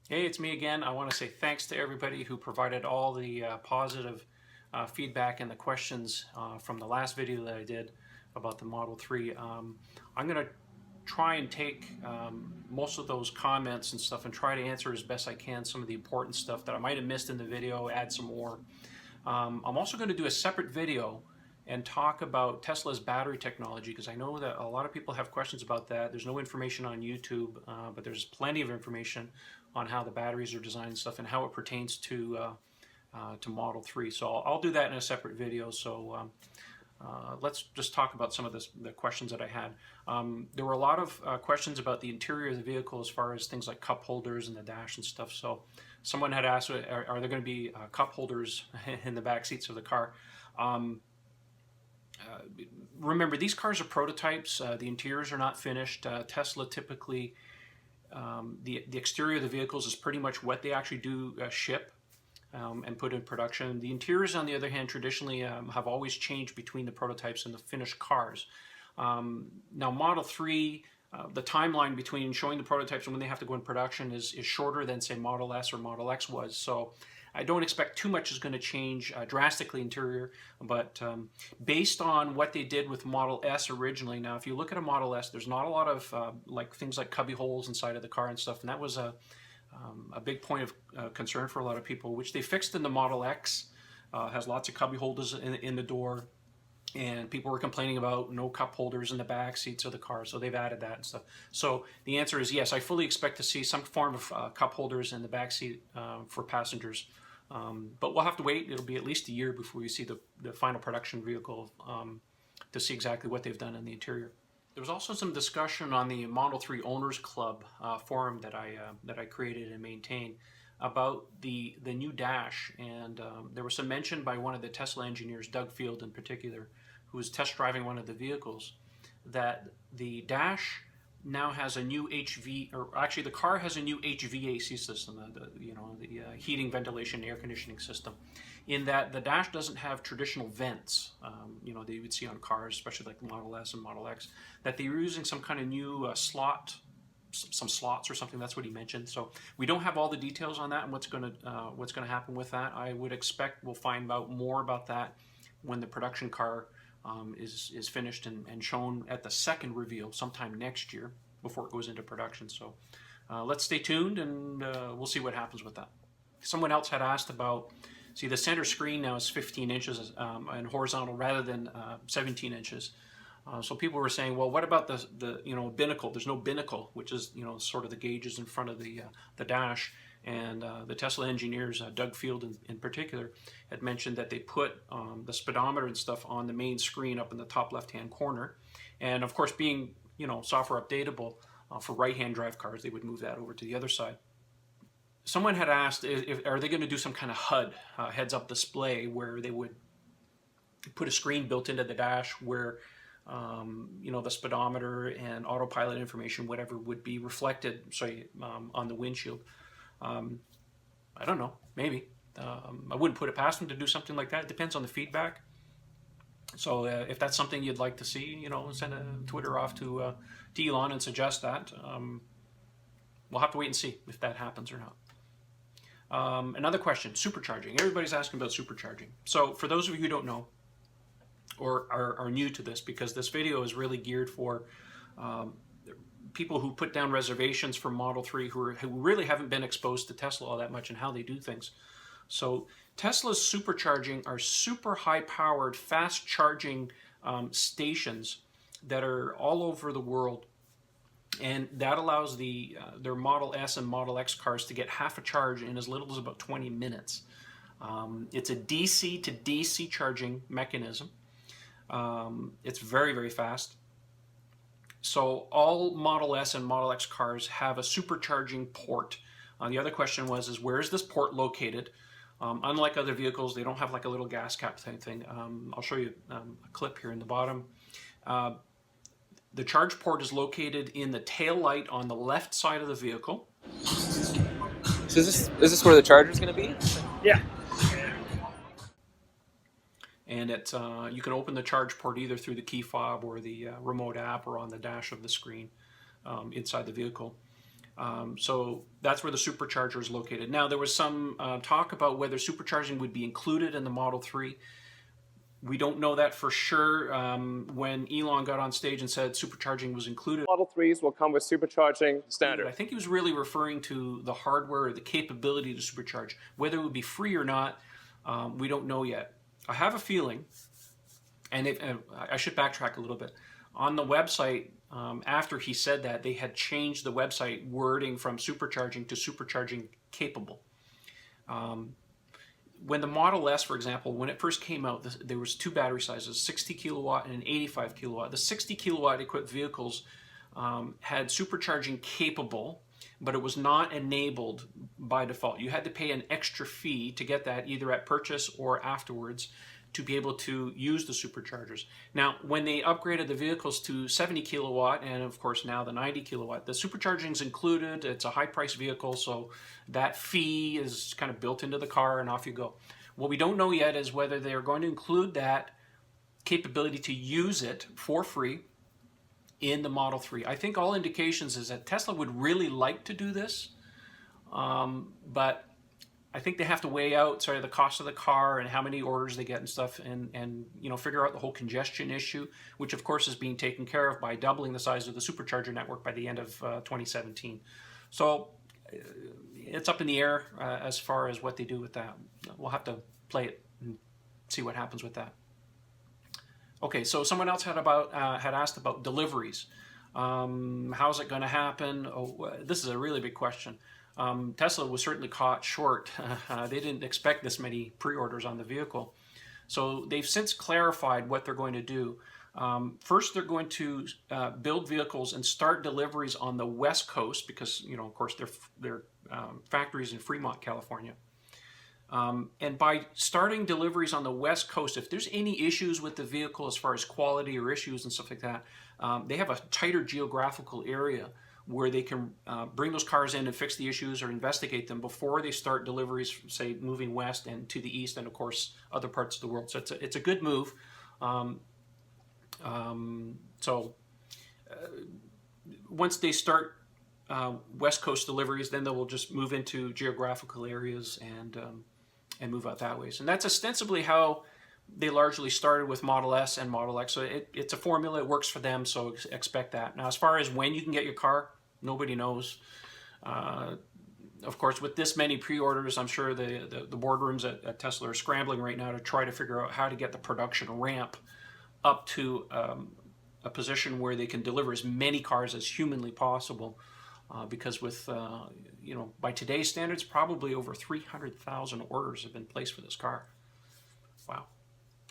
Hey, it's me again. I want to say thanks to everybody who provided all the positive feedback and the questions from the last video that I did about the Model 3. I'm going to try and take most of those comments and stuff and try to answer as best I can some of the important stuff that I might have missed in the video, add some more. I'm also going to do a separate video and talk about Tesla's battery technology because I know that a lot of people have questions about that. There's no information on YouTube, but there's plenty of information on how the batteries are designed and stuff and how it pertains to Model 3. So I'll do that in a separate video. So let's just talk about some of the questions that I had. There were a lot of questions about the interior of the vehicle as far as things like cup holders and the dash and stuff. So someone had asked, are there going to be cup holders in the back seats of the car? Remember, these cars are prototypes. The interiors are not finished. Tesla typically, the exterior of the vehicles is pretty much what they actually do ship and put in production. The interiors, on the other hand, traditionally have always changed between the prototypes and the finished cars. Now, Model 3, the timeline between showing the prototypes and when they have to go in production is shorter than, say, Model S or Model X was. So I don't expect too much is going to change drastically interior, but based on what they did with Model S originally, now if you look at a Model S, there's not a lot of like things like cubby holes inside of the car and stuff, and that was a big point of concern for a lot of people, which they fixed in the Model X. Has lots of cubby holders in the door, and people were complaining about no cup holders in the back seats of the car, so they've added that and stuff. So the answer is yes, I fully expect to see some form of cup holders in the back seat for passengers. But we'll have to wait. It'll be at least a year before we see the final production vehicle to see exactly what they've done in the interior. There was also some discussion on the Model 3 Owners Club forum that I created and maintain about the new dash, and there was some mention by one of the Tesla engineers, Doug Field in particular, who was test driving one of the vehicles, that the dash now has a new or actually the car has a new HVAC system, the heating, ventilation, air conditioning system, in that the dash doesn't have traditional vents, that you would see on cars, especially like the Model S and Model X, that they're using some kind of new some slots or something. That's what he mentioned. So we don't have all the details on that and what's going to happen with that. I would expect we'll find out more about that when the production car is finished and shown at the second reveal sometime next year before it goes into production. So let's stay tuned and we'll see what happens with that. Someone else had asked about, see, the center screen now is 15 inches and horizontal rather than 17 inches. So people were saying, well, what about the binnacle? There's no binnacle, which is sort of the gauges in front of the dash. And the Tesla engineers, Doug Field in particular, had mentioned that they put the speedometer and stuff on the main screen up in the top left-hand corner. And of course, being software updatable for right-hand drive cars, they would move that over to the other side. Someone had asked, are they going to do some kind of HUD, heads-up display, where they would put a screen built into the dash where the speedometer and autopilot information, whatever, would be reflected, on the windshield. I don't know, maybe. I wouldn't put it past them to do something like that. It depends on the feedback. So if that's something you'd like to see, send a Twitter off to Elon and suggest that. We'll have to wait and see if that happens or not. Another question, supercharging. Everybody's asking about supercharging. So for those of you who don't know, or are new to this, because this video is really geared for people who put down reservations for Model 3 who really haven't been exposed to Tesla all that much and how they do things. So Tesla's supercharging are super high-powered, fast-charging stations that are all over the world, and that allows their Model S and Model X cars to get half a charge in as little as about 20 minutes. It's a DC to DC charging mechanism. It's very, very fast. So all Model S and Model X cars have a supercharging port. The other question was, where is this port located? Unlike other vehicles, they don't have like a little gas cap thing. I'll show you a clip here in the bottom. The charge port is located in the tail light on the left side of the vehicle. So is this where the charger is going to be? Yeah. And you can open the charge port either through the key fob or the remote app or on the dash of the screen inside the vehicle. So that's where the supercharger is located. Now, there was some talk about whether supercharging would be included in the Model 3. We don't know that for sure. When Elon got on stage and said supercharging was included, Model 3s will come with supercharging I standard. think he was really referring to the hardware or the capability to supercharge. Whether it would be free or not, we don't know yet. I have a feeling, and I should backtrack a little bit. On the website, after he said that, they had changed the website wording from supercharging to supercharging capable. When the Model S, for example, when it first came out, there was two battery sizes, 60 kilowatt and an 85 kilowatt. The 60 kilowatt equipped vehicles had supercharging capable, but it was not enabled by default. You had to pay an extra fee to get that either at purchase or afterwards to be able to use the superchargers. Now, when they upgraded the vehicles to 70 kilowatt and of course now the 90 kilowatt, the supercharging is included. It's a high price vehicle, so that fee is kind of built into the car and off you go. What we don't know yet is whether they are going to include that capability to use it for free in the Model 3. I think all indications is that Tesla would really like to do this, but I think they have to weigh out the cost of the car and how many orders they get and stuff, and figure out the whole congestion issue, which of course is being taken care of by doubling the size of the supercharger network by the end of 2017. So it's up in the air as far as what they do with that. We'll have to play it and see what happens with that. Okay, so someone else had asked about deliveries. How's it going to happen? Oh, this is a really big question. Tesla was certainly caught short. They didn't expect this many pre-orders on the vehicle. So they've since clarified what they're going to do. First, they're going to build vehicles and start deliveries on the West Coast because, of course, their factories in Fremont, California. And by starting deliveries on the West Coast, if there's any issues with the vehicle as far as quality or issues and stuff like that, they have a tighter geographical area where they can bring those cars in and fix the issues or investigate them before they start deliveries, say, moving west and to the east and, of course, other parts of the world. So it's a good move. Once they start West Coast deliveries, then they will just move into geographical areas and move out that way. So that's ostensibly how they largely started with Model S and Model X. So it's a formula. It works for them, so expect that. Now, as far as when you can get your car, nobody knows. Of course, with this many pre-orders, I'm sure the boardrooms at Tesla are scrambling right now to try to figure out how to get the production ramp up to a position where they can deliver as many cars as humanly possible. Because with, by today's standards, probably over 300,000 orders have been placed for this car. Wow.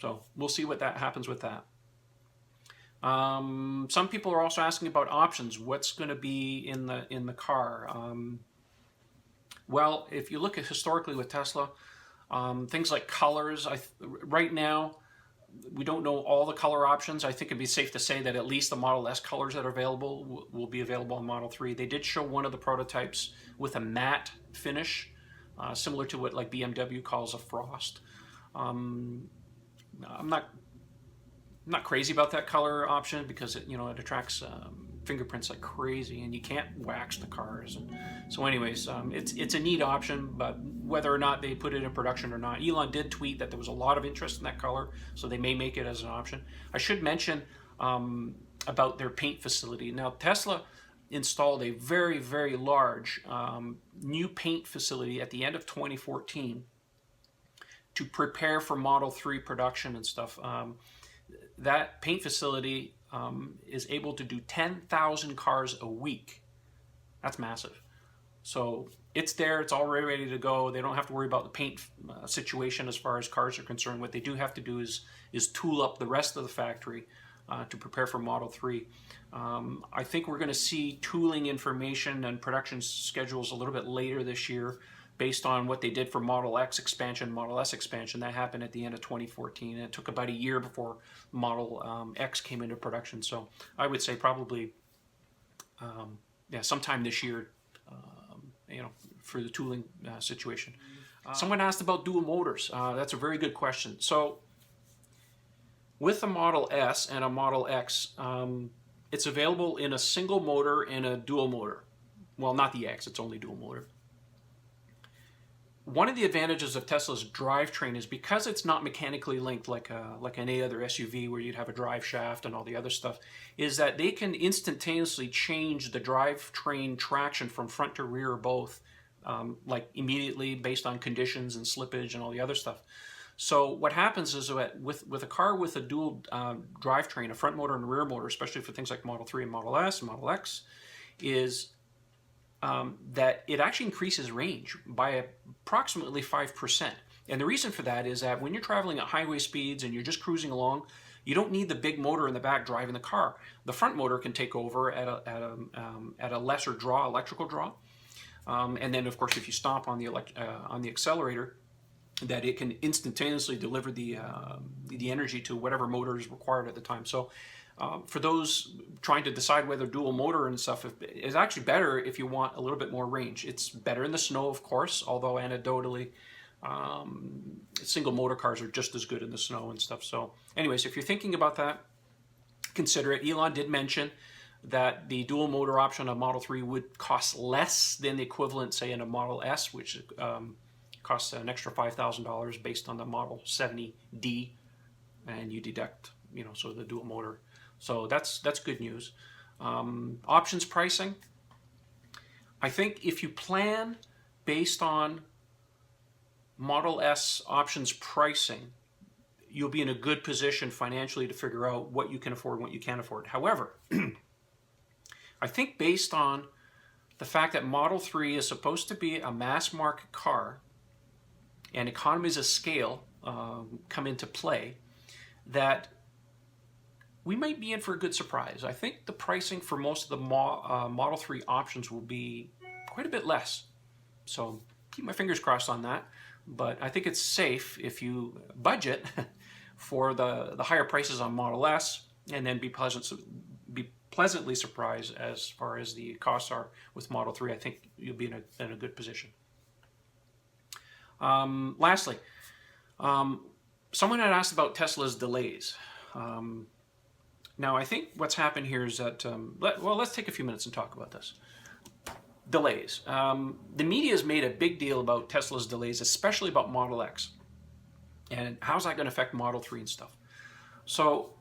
So we'll see what that happens with that. Some people are also asking about options. What's going to be in the car? Well, if you look at historically with Tesla, things like colors, right now, we don't know all the color options. I think it'd be safe to say that at least the Model S colors that are available will be available on Model 3. They did show one of the prototypes with a matte finish, similar to what like BMW calls a frost. I'm not crazy about that color option because it attracts fingerprints like crazy, and you can't wax the cars. So anyways, it's a neat option, but whether or not they put it in production or not, Elon did tweet that there was a lot of interest in that color, so they may make it as an option. I should mention about their paint facility. Now, Tesla installed a very, very large new paint facility at the end of 2014 to prepare for Model 3 production and stuff. That paint facility is able to do 10,000 cars a week. That's massive. So it's there, it's already ready to go. They don't have to worry about the paint situation as far as cars are concerned. What they do have to do is tool up the rest of the factory to prepare for Model 3. I think we're going to see tooling information and production schedules a little bit later this year based on what they did for Model X expansion, Model S expansion. That happened at the end of 2014, and it took about a year before Model X came into production. So I would say probably sometime this year, for the tooling situation. Someone asked about dual motors. That's a very good question. So with a Model S and a Model X, it's available in a single motor and a dual motor. Well, not the X, it's only dual motor. One of the advantages of Tesla's drivetrain is because it's not mechanically linked like any other SUV where you'd have a drive shaft and all the other stuff, is that they can instantaneously change the drivetrain traction from front to rear or both, like immediately based on conditions and slippage and all the other stuff. So what happens is that with a car with a dual drivetrain, a front motor and a rear motor, especially for things like Model 3 and Model S and Model X, is that it actually increases range by approximately 5%. And the reason for that is that when you're traveling at highway speeds and you're just cruising along, you don't need the big motor in the back driving the car. The front motor can take over at a lesser draw, electrical draw. And then, of course, if you stop on the accelerator, that it can instantaneously deliver the energy to whatever motor is required at the time. So for those trying to decide whether dual motor and stuff is actually better if you want a little bit more range. It's better in the snow, of course, although anecdotally, single motor cars are just as good in the snow and stuff. So anyways, if you're thinking about that, consider it. Elon did mention that the dual motor option of Model 3 would cost less than the equivalent, say, in a Model S, which costs an extra $5,000 based on the Model 70D, and you deduct, so the dual motor. So that's good news. Options pricing. I think if you plan based on Model S options pricing, you'll be in a good position financially to figure out what you can afford and what you can't afford. However, I think based on the fact that Model 3 is supposed to be a mass market car and economies of scale come into play, that we might be in for a good surprise. I think the pricing for most of the Model 3 options will be quite a bit less. So keep my fingers crossed on that. But I think it's safe if you budget for the higher prices on Model S and then be pleasantly surprised as far as the costs are with Model 3. I think you'll be in a good position. Lastly, someone had asked about Tesla's delays. Now, I think what's happened here is that, let's take a few minutes and talk about this. Delays. The media has made a big deal about Tesla's delays, especially about Model X. And how's that going to affect Model 3 and stuff? So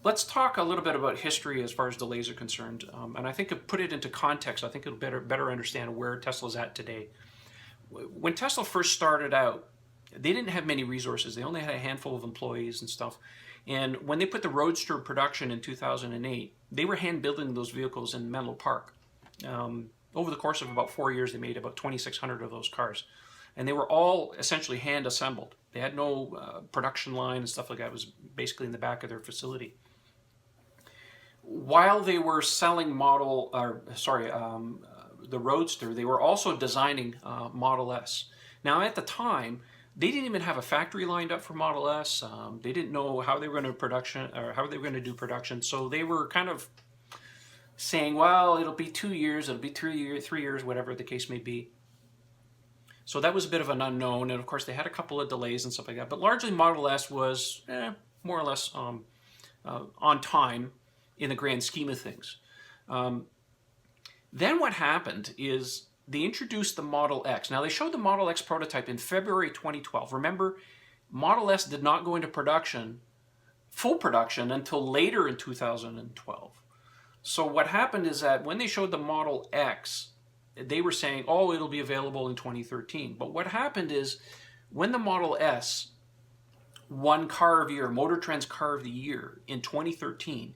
let's talk a little bit about history as far as delays are concerned. And I think to put it into context, I think it'll better understand where Tesla's at today. When Tesla first started out, they didn't have many resources. They only had a handful of employees and stuff. And when they put the Roadster in production in 2008, they were hand building those vehicles in Menlo Park. Over the course of about 4 years, they made about 2,600 of those cars. And they were all essentially hand assembled. They had no production line and stuff like that. It was basically in the back of their facility. While they were selling the Roadster, they were also designing Model S. Now, at the time, they didn't even have a factory lined up for Model S. They didn't know how they were going to do production. So they were kind of saying, well, it'll be 2 years, it'll be 3 years, whatever the case may be. So that was a bit of an unknown. And of course, they had a couple of delays and stuff like that. But largely, Model S was more or less on time in the grand scheme of things. Then what happened is they introduced the Model X. Now, they showed the Model X prototype in February 2012. Remember, Model S did not go into production, full production, until later in 2012. So what happened is that when they showed the Model X, they were saying, oh, it'll be available in 2013. But what happened is when the Model S won Car of the Year, Motor Trend's Car of the Year in 2013,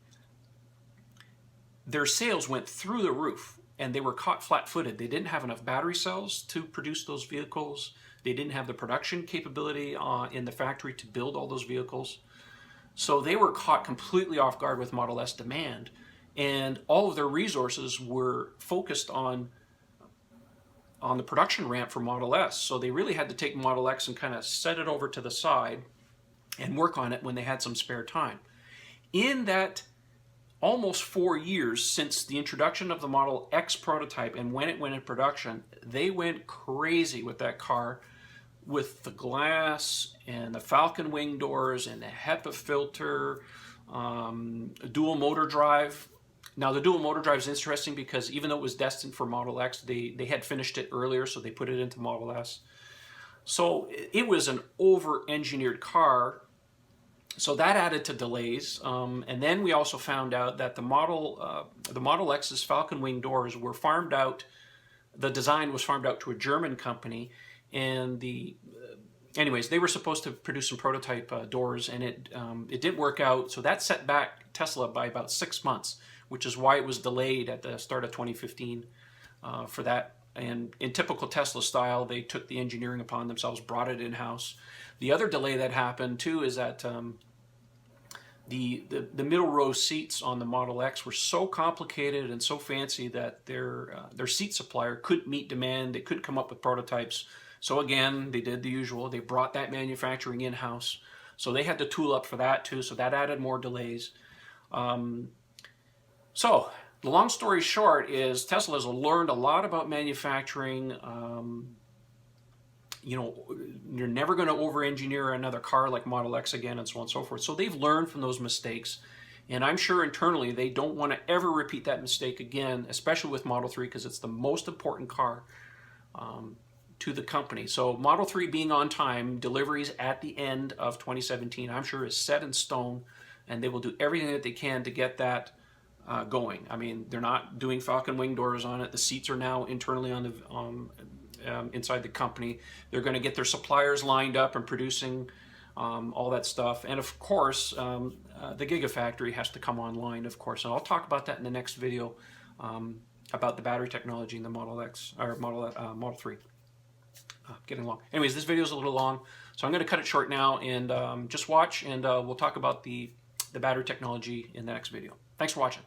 their sales went through the roof. And they were caught flat-footed. They didn't have enough battery cells to produce those vehicles. They didn't have the production capability in the factory to build all those vehicles. So they were caught completely off guard with Model S demand. And all of their resources were focused on the production ramp for Model S. So they really had to take Model X and kind of set it over to the side and work on it when they had some spare time. In that almost 4 years since the introduction of the Model X prototype and when it went in production, they went crazy with that car, with the glass and the Falcon wing doors and the HEPA filter, dual motor drive. Now the dual motor drive is interesting because even though it was destined for Model X, they had finished it earlier, so they put it into Model S. So it was an over-engineered car, so that added to delays. And then we also found out that the Model X's Falcon Wing doors were farmed out. The design was farmed out to a German company, and anyways, they were supposed to produce some prototype doors, and it didn't work out. So that set back Tesla by about 6 months, which is why it was delayed at the start of 2015 for that. And in typical Tesla style, they took the engineering upon themselves, brought it in-house. The other delay that happened too is that the middle row seats on the Model X were so complicated and so fancy that their seat supplier couldn't meet demand. They couldn't come up with prototypes. So again, they did the usual. They brought that manufacturing in-house. So they had to tool up for that too. So that added more delays. So the long story short is Tesla has learned a lot about manufacturing. You know, you're never going to over-engineer another car like Model X again, and so on and so forth. So they've learned from those mistakes, and I'm sure internally they don't want to ever repeat that mistake again, especially with Model 3, because it's the most important car to the company. So Model 3 being on time, deliveries at the end of 2017, I'm sure is set in stone, and they will do everything that they can to get that going. I mean, they're not doing Falcon Wing doors on it. The seats are now internally on the inside the company. They're going to get their suppliers lined up and producing all that stuff. And of course, the Gigafactory has to come online, of course. And I'll talk about that in the next video about the battery technology in the Model X or Model 3. Getting long. Anyways, this video is a little long, so I'm going to cut it short now and just watch, and we'll talk about the battery technology in the next video. Thanks for watching.